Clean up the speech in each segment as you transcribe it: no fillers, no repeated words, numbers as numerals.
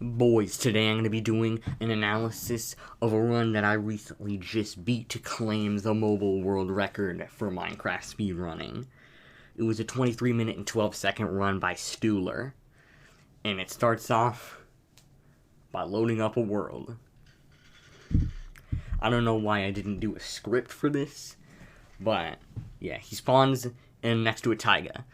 Boys, today I'm going to be doing an analysis of a run that I recently just beat to claim the mobile world record for Minecraft speedrunning. It was a 23 minute and 12-second run by Stuhler, and it starts off by loading up a world. I don't know why I didn't do a script for this, but yeah, he spawns in next to a taiga.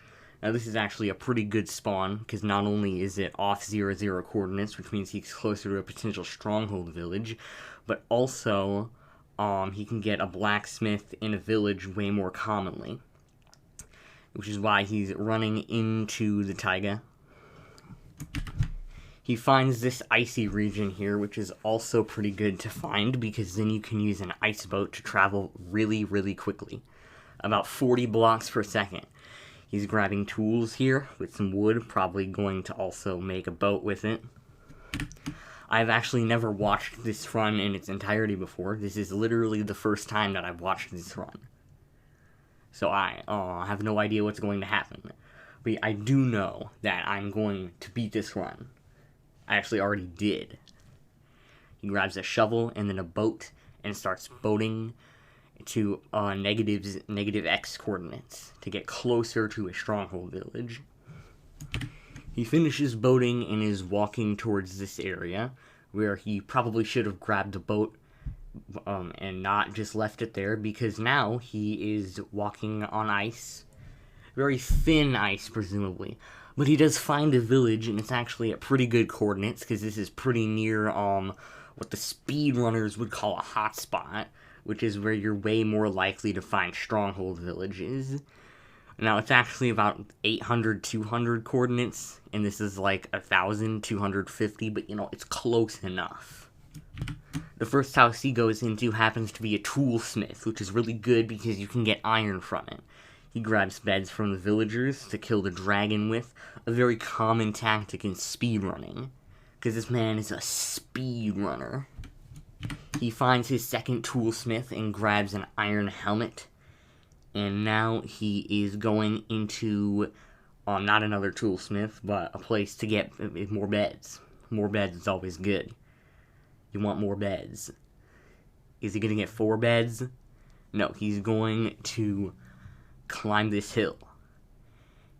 Now this is actually a pretty good spawn, because not only is it off 0-0 coordinates, which means he's closer to a potential stronghold village, but also he can get a blacksmith in a village way more commonly, which is why he's running into the taiga. He finds this icy region here, which is also pretty good to find, because then you can use an ice boat to travel really, really quickly. About 40 blocks per second. He's grabbing tools here with some wood, probably going to also make a boat with it. I've actually never watched this run in its entirety before. This is literally the first time that I've watched this run. So I have no idea what's going to happen. But I do know that I'm going to beat this run. I actually already did. He grabs a shovel and then a boat and starts boating to negative X coordinates to get closer to a stronghold village. He finishes boating and is walking towards this area where he probably should have grabbed a boat and not just left it there, because now he is walking on ice. Very thin ice, presumably. But he does find a village, and it's actually at pretty good coordinates, because this is pretty near what the speedrunners would call a hotspot, which is where you're way more likely to find stronghold villages. Now, it's actually about 800, 200 coordinates, and this is like 1,250, but, it's close enough. The first house he goes into happens to be a toolsmith, which is really good because you can get iron from it. He grabs beds from the villagers to kill the dragon with, a very common tactic in speedrunning, because this man is a speedrunner. He finds his second toolsmith and grabs an iron helmet. And now he is going into, not another toolsmith, but a place to get more beds. More beds is always good. You want more beds. Is he going to get 4 beds? No, he's going to climb this hill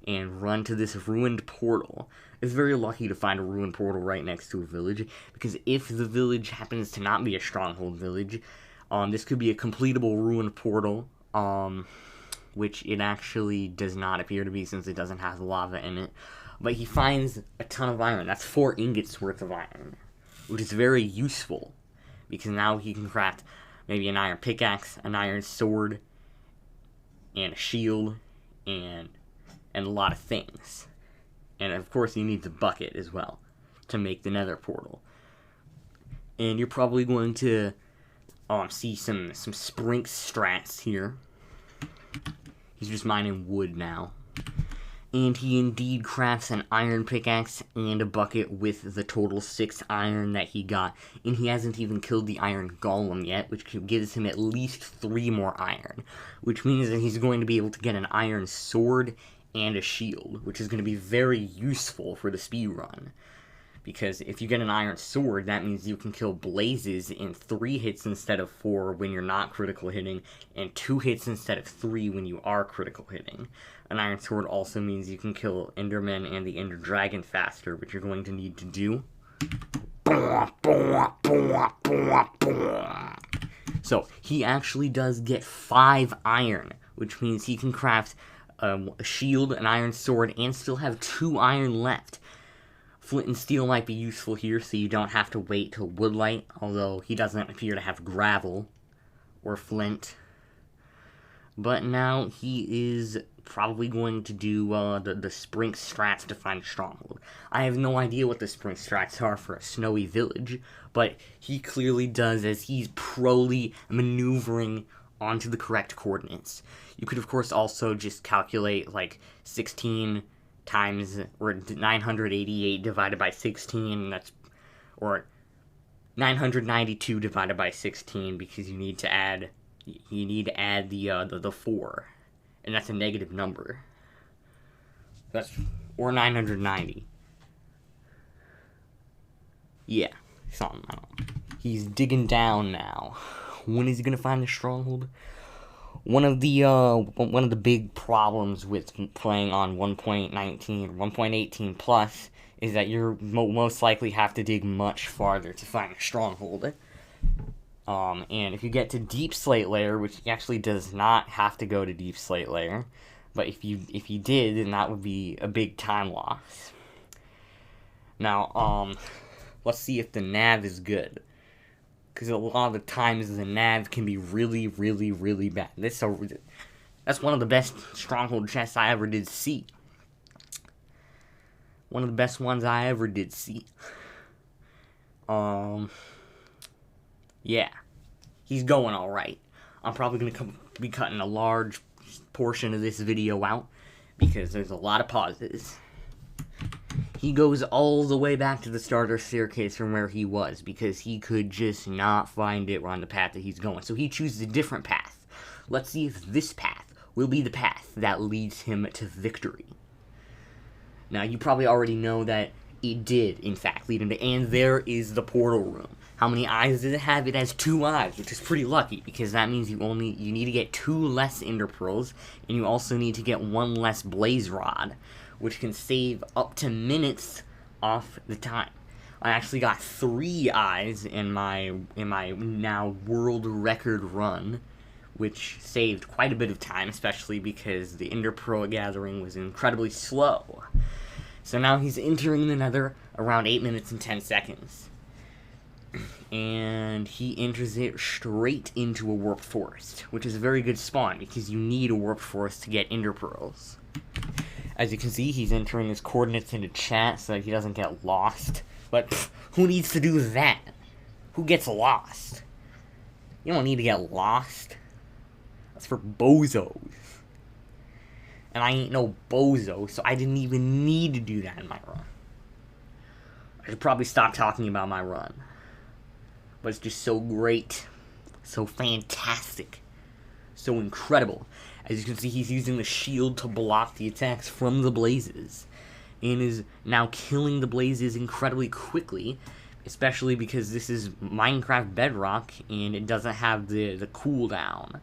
and run to this ruined portal. It's very lucky to find a ruined portal right next to a village, because if the village happens to not be a stronghold village, this could be a completable ruined portal, which it actually does not appear to be since it doesn't have lava in it. But he finds a ton of iron. That's 4 ingots worth of iron, which is very useful, because now he can craft maybe an iron pickaxe, an iron sword, and a shield, and a lot of things. And of course he needs a bucket as well to make the nether portal. And you're probably going to see some sprink strats here. He's just mining wood now. And he indeed crafts an iron pickaxe and a bucket with the total 6 iron that he got. And he hasn't even killed the iron golem yet, which gives him at least 3 more iron. Which means that he's going to be able to get an iron sword and a shield, which is going to be very useful for the speedrun. Because if you get an iron sword, that means you can kill blazes in 3 hits instead of 4 when you're not critical hitting, and 2 hits instead of 3 when you are critical hitting. An iron sword also means you can kill endermen and the ender dragon faster, which you're going to need to do. So, he actually does get 5 iron, which means he can craft a shield, an iron sword, and still have 2 iron left. Flint and steel might be useful here, so you don't have to wait till woodlight, although he doesn't appear to have gravel or flint. But now he is probably going to do the sprink strats to find a stronghold. I have no idea what the sprink strats are for a snowy village, but he clearly does, as he's proly maneuvering onto the correct coordinates. You could, of course, also just calculate, 16 times, or 988 divided by 16, or 992 divided by 16, because you need to add the 4, and that's a negative number. Or 990. Yeah, something. I don't know. He's digging down now. When is he gonna find the stronghold? One of the big problems with playing on 1.19 or 1.18 plus is that you're most likely have to dig much farther to find a stronghold. And if you get to deep slate layer, which actually does not have to go to deep slate layer, but if you did, then that would be a big time loss. Now, let's see if the nav is good. Because a lot of the times the nav can be really, really, really bad. That's one of the best stronghold chests I ever did see. One of the best ones I ever did see. Yeah. He's going alright. I'm probably going to be cutting a large portion of this video out, because there's a lot of pauses. He goes all the way back to the starter staircase from where he was, because he could just not find it on the path that he's going. So he chooses a different path. Let's see if this path will be the path that leads him to victory. Now, you probably already know that it did, in fact, lead him to... And there is the portal room. How many eyes does it have? It has 2 eyes, which is pretty lucky, because that means you need to get 2 less ender pearls, and you also need to get 1 less blaze rod, which can save up to minutes off the time. I actually got 3 eyes in my now world record run, which saved quite a bit of time, especially because the ender pearl gathering was incredibly slow. So now he's entering the nether around 8 minutes and 10 seconds. And he enters it straight into a warped forest, which is a very good spawn, because you need a warped forest to get ender pearls. As you can see, he's entering his coordinates into chat so that he doesn't get lost. But who needs to do that? Who gets lost? You don't need to get lost. That's for bozos. And I ain't no bozo, so I didn't even need to do that in my run. I should probably stop talking about my run. But it's just so great. So fantastic. So incredible. As you can see, he's using the shield to block the attacks from the blazes, and is now killing the blazes incredibly quickly, especially because this is Minecraft Bedrock, and it doesn't have the cooldown.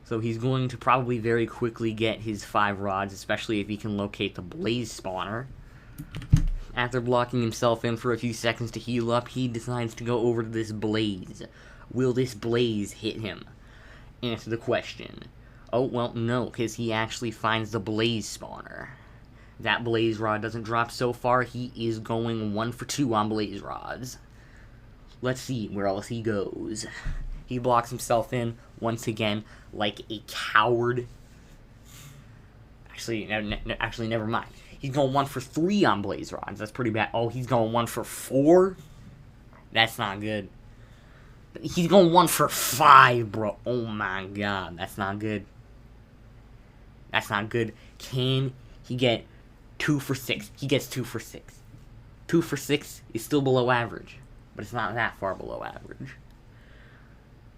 So he's going to probably very quickly get his 5 rods, especially if he can locate the blaze spawner. After blocking himself in for a few seconds to heal up, he decides to go over to this blaze. Will this blaze hit him? Answer the question. Oh, well, no, because he actually finds the blaze spawner. That blaze rod doesn't drop so far. He is going 1 for 2 on blaze rods. Let's see where else he goes. He blocks himself in, once again, like a coward. Actually, never mind. He's going 1 for 3 on blaze rods. That's pretty bad. Oh, he's going 1 for 4? That's not good. He's going 1 for 5, bro. Oh my god, that's not good. That's not good. Can he get 2 for 6? He gets 2 for 6. 2 for 6 is still below average, but it's not that far below average.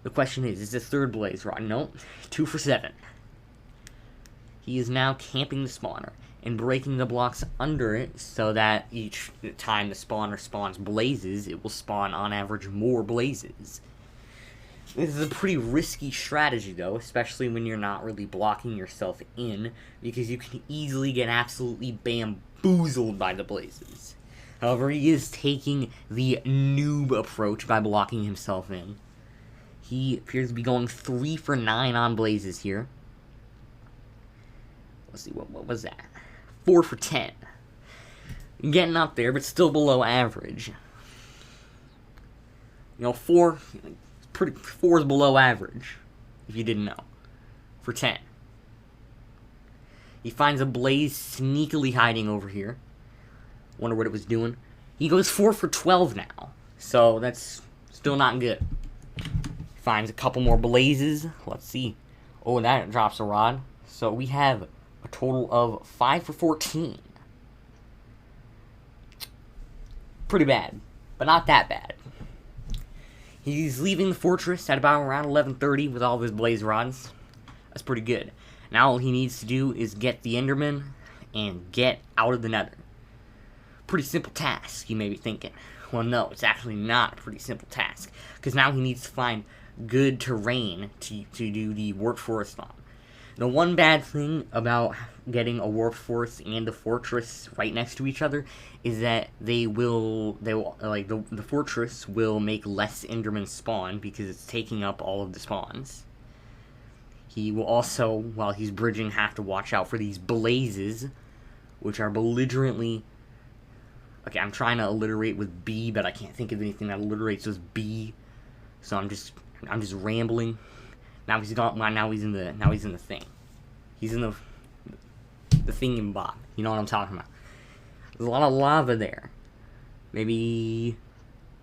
The question is this third blaze rod? No, 2 for 7. He is now camping the spawner and breaking the blocks under it so that each time the spawner spawns blazes, it will spawn on average more blazes. This is a pretty risky strategy, though, especially when you're not really blocking yourself in, because you can easily get absolutely bamboozled by the blazes. However, he is taking the noob approach by blocking himself in. He appears to be going 3 for 9 on blazes here. Let's see, what was that? 4 for 10. Getting up there, but still below average. You know, 4 is below average, if you didn't know. For 10. He finds a blaze sneakily hiding over here. Wonder what it was doing. He goes 4 for 12 now. So that's still not good. Finds a couple more blazes. Let's see. Oh, that drops a rod. So we have a total of 5 for 14. Pretty bad, but not that bad. He's leaving the fortress at about around 11:30 with all of his blaze rods. That's pretty good. Now all he needs to do is get the Enderman and get out of the nether. Pretty simple task, you may be thinking. Well, no, it's actually not a pretty simple task, because now he needs to find good terrain to do the warped forest on. The one bad thing about getting a warped forest and a fortress right next to each other is that the fortress will make less Endermen spawn because it's taking up all of the spawns. He will also, while he's bridging, have to watch out for these blazes, which are belligerently... Okay, I'm trying to alliterate with B, but I can't think of anything that alliterates with B. So I'm just rambling. Now he's got. Now he's in the thing. He's in the thingamabob. You know what I'm talking about. There's a lot of lava there. Maybe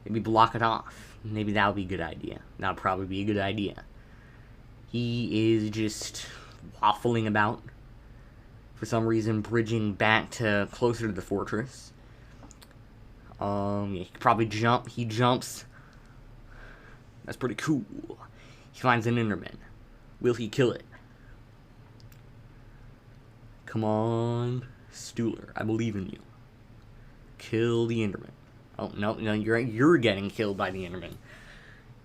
block it off. Maybe that would be a good idea. That would probably be a good idea. He is just waffling about. For some reason, bridging back to closer to the fortress. He could probably jump. He jumps. That's pretty cool. He finds an Enderman. Will he kill it? Come on, Stuhler. I believe in you. Kill the Enderman. Oh, no, you're getting killed by the Enderman.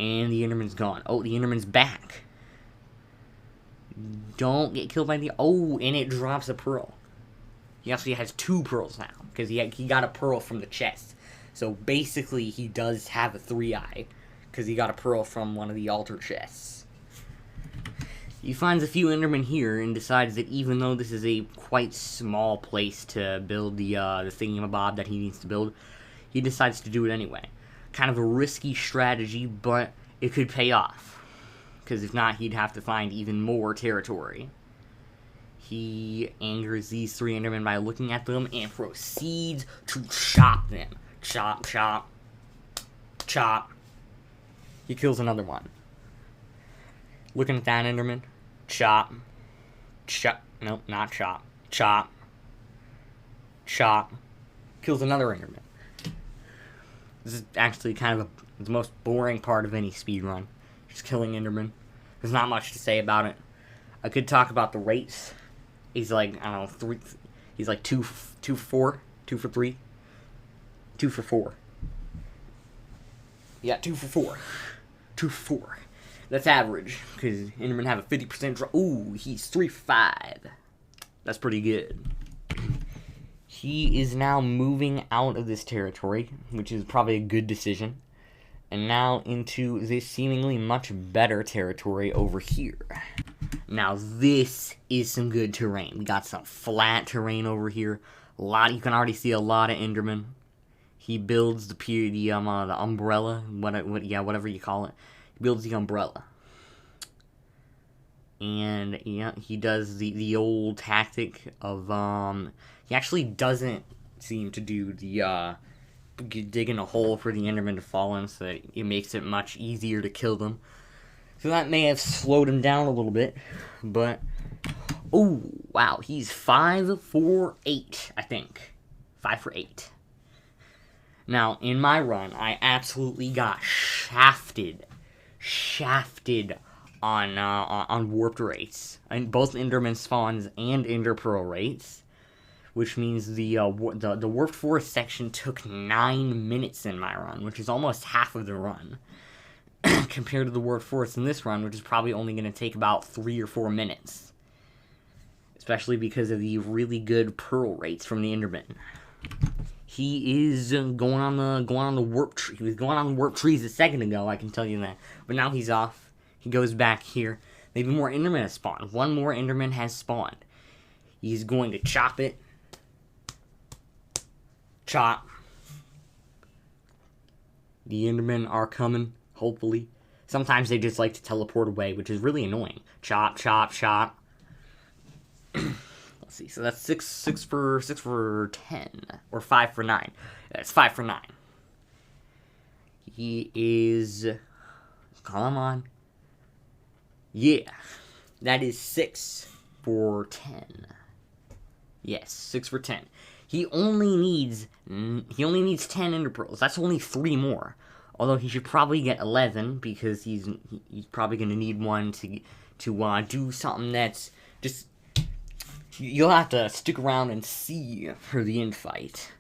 And the Enderman's gone. Oh, the Enderman's back. Don't get killed by the... Oh, and it drops a pearl. He actually has 2 pearls now, because he got a pearl from the chest. So basically, he does have a 3-eye, because he got a pearl from one of the altar chests. He finds a few Endermen here and decides that even though this is a quite small place to build the thingamabob that he needs to build, he decides to do it anyway. Kind of a risky strategy, but it could pay off. Because if not, he'd have to find even more territory. He angers these 3 Endermen by looking at them and proceeds to chop them. Chop, chop, chop. He kills another one. Looking at that Enderman. Chop. Chop. Nope, not chop. Chop. Chop. Kills another Enderman. This is actually kind of the most boring part of any speedrun. Just killing Enderman. There's not much to say about it. I could talk about the rates. He's like, I don't know, 3... He's like 2 for 4? 2 for 3? 2 for 4. Yeah, 2 for 4. 2 for 4. That's average, because Endermen have a 50% drop. Ooh, he's 3 for 5. That's pretty good. He is now moving out of this territory, which is probably a good decision. And now into this seemingly much better territory over here. Now this is some good terrain. We got some flat terrain over here. You can already see a lot of Endermen. He builds the umbrella, whatever you call it. He builds the umbrella. And yeah, he does the old tactic of he actually doesn't seem to do the digging a hole for the Enderman to fall in, so that it makes it much easier to kill them. So that may have slowed him down a little bit, but oh wow, he's 5 for 8, I think. 5 for 8. Now, in my run, I absolutely got shafted on warped rates, and both Enderman spawns and Ender Pearl rates, which means the warped forest section took 9 minutes in my run, which is almost half of the run, compared to the warped forest in this run, which is probably only going to take about 3 or 4 minutes, especially because of the really good pearl rates from the Enderman. He is going on the warp tree. He was going on the warp trees a second ago, I can tell you that. But now he's off. He goes back here. Maybe more Endermen have spawned. One more Enderman has spawned. He's going to chop it. Chop. The Endermen are coming, hopefully. Sometimes they just like to teleport away, which is really annoying. Chop, chop, chop. Let's see. So that's 6 for 10, or 5 for 9. That's 5 for 9. He is. Come on. Yeah, that is 6 for 10. Yes, 6 for 10. He only needs 10 Ender Pearls. That's only 3 more. Although he should probably get 11, because he's probably going to need one to do something that's just... You'll have to stick around and see for the end fight.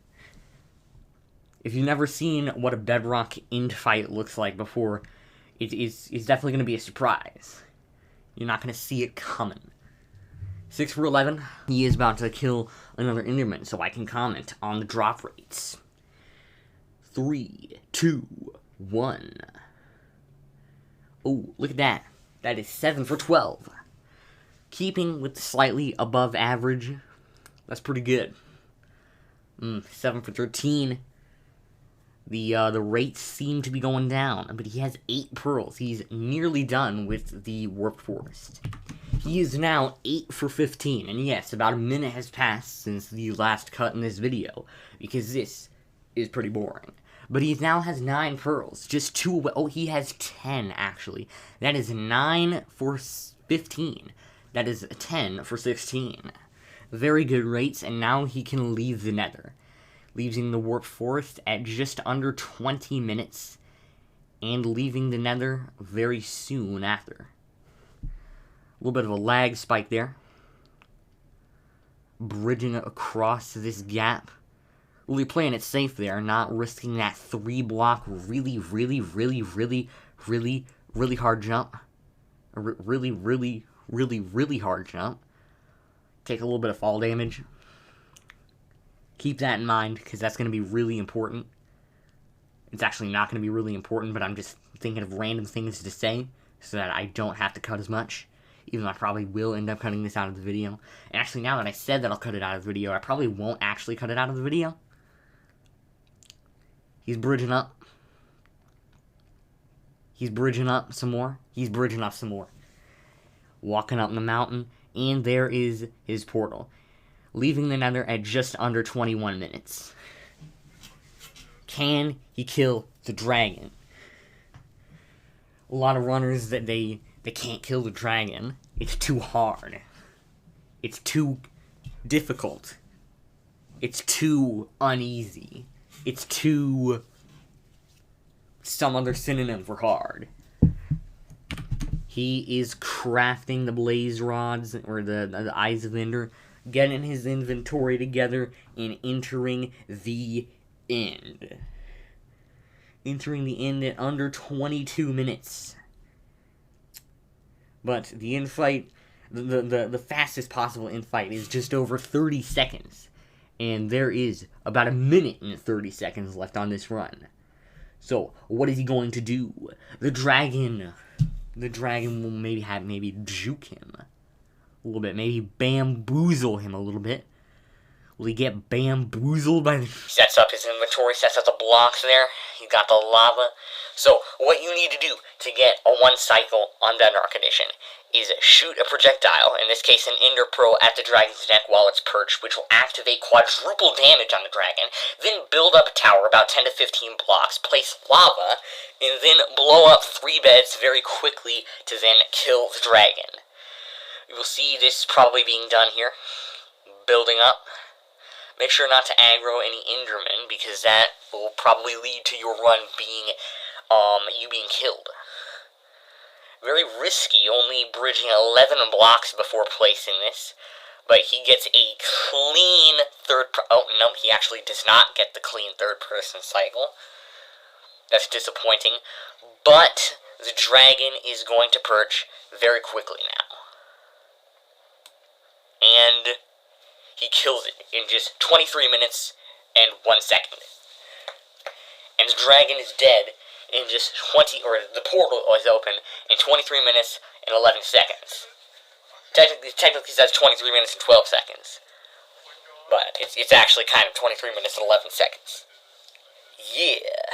If you've never seen what a bedrock end fight looks like before, it's definitely going to be a surprise. You're not going to see it coming. 6 for 11. He is about to kill another Enderman, so I can comment on the drop rates. 3, 2, 1. Oh, look at that. That is 7 for 12. Keeping with the slightly above average. That's pretty good. 7 for 13. The rates seem to be going down, but he has 8 pearls. He's nearly done with the Warped Forest. He is now 8 for 15, and yes, about a minute has passed since the last cut in this video, because this is pretty boring. But he now has 9 pearls, just 2 away. Oh, he has 10, actually. That is 9 for 15. That is 10 for 16. Very good rates, and now he can leave the Nether. Leaving the Warped Forest at just under 20 minutes, and leaving the Nether very soon after. A little bit of a lag spike there. Bridging across this gap. Really playing it safe there, not risking that 3-block really hard jump. Really hard jump. Take a little bit of fall damage. Keep that in mind, because that's going to be really important. It's actually not going to be really important, but I'm just thinking of random things to say, so that I don't have to cut as much, even though I probably will end up cutting this out of the video. And actually, now that I said that I'll cut it out of the video, I probably won't actually cut it out of the video. He's bridging up. He's bridging up some more. He's bridging up some more. Walking up the mountain, and there is his portal. Leaving the Nether at just under 21 minutes. Can he kill the dragon? A lot of runners that they can't kill the dragon. It's too hard. It's too difficult. It's too uneasy. It's too some other synonym for hard. He is crafting the blaze rods, or the eyes of Ender, getting his inventory together, and entering the end. Entering the end at under 22 minutes. But the end fight, the fastest possible end fight is just over 30 seconds. And there is about a minute and 30 seconds left on this run. So, what is he going to do? The dragon will maybe juke him a little bit, maybe bamboozle him a little bit. Will he get bamboozled by the... Sets up his inventory, sets up the blocks there. He got the lava. So, what you need to do to get a 1 cycle on Bedrock Edition is shoot a projectile, in this case an Ender Pearl, at the dragon's neck while it's perched, which will activate quadruple damage on the dragon, then build up a tower about 10 to 15 blocks, place lava, and then blow up 3 beds very quickly to then kill the dragon. You will see this probably being done here. Building up. Make sure not to aggro any Endermen, because that will probably lead to your run being, you being killed. Very risky, only bridging 11 blocks before placing this. But he gets a clean oh, no, he actually does not get the clean third-person cycle. That's disappointing. But the dragon is going to perch very quickly now. And he kills it in just 23 minutes and 1 second. And the dragon is dead in just the portal is open in 23 minutes and 11 seconds. Technically that's 23 minutes and 12 seconds. But it's actually kind of 23 minutes and 11 seconds. Yeah.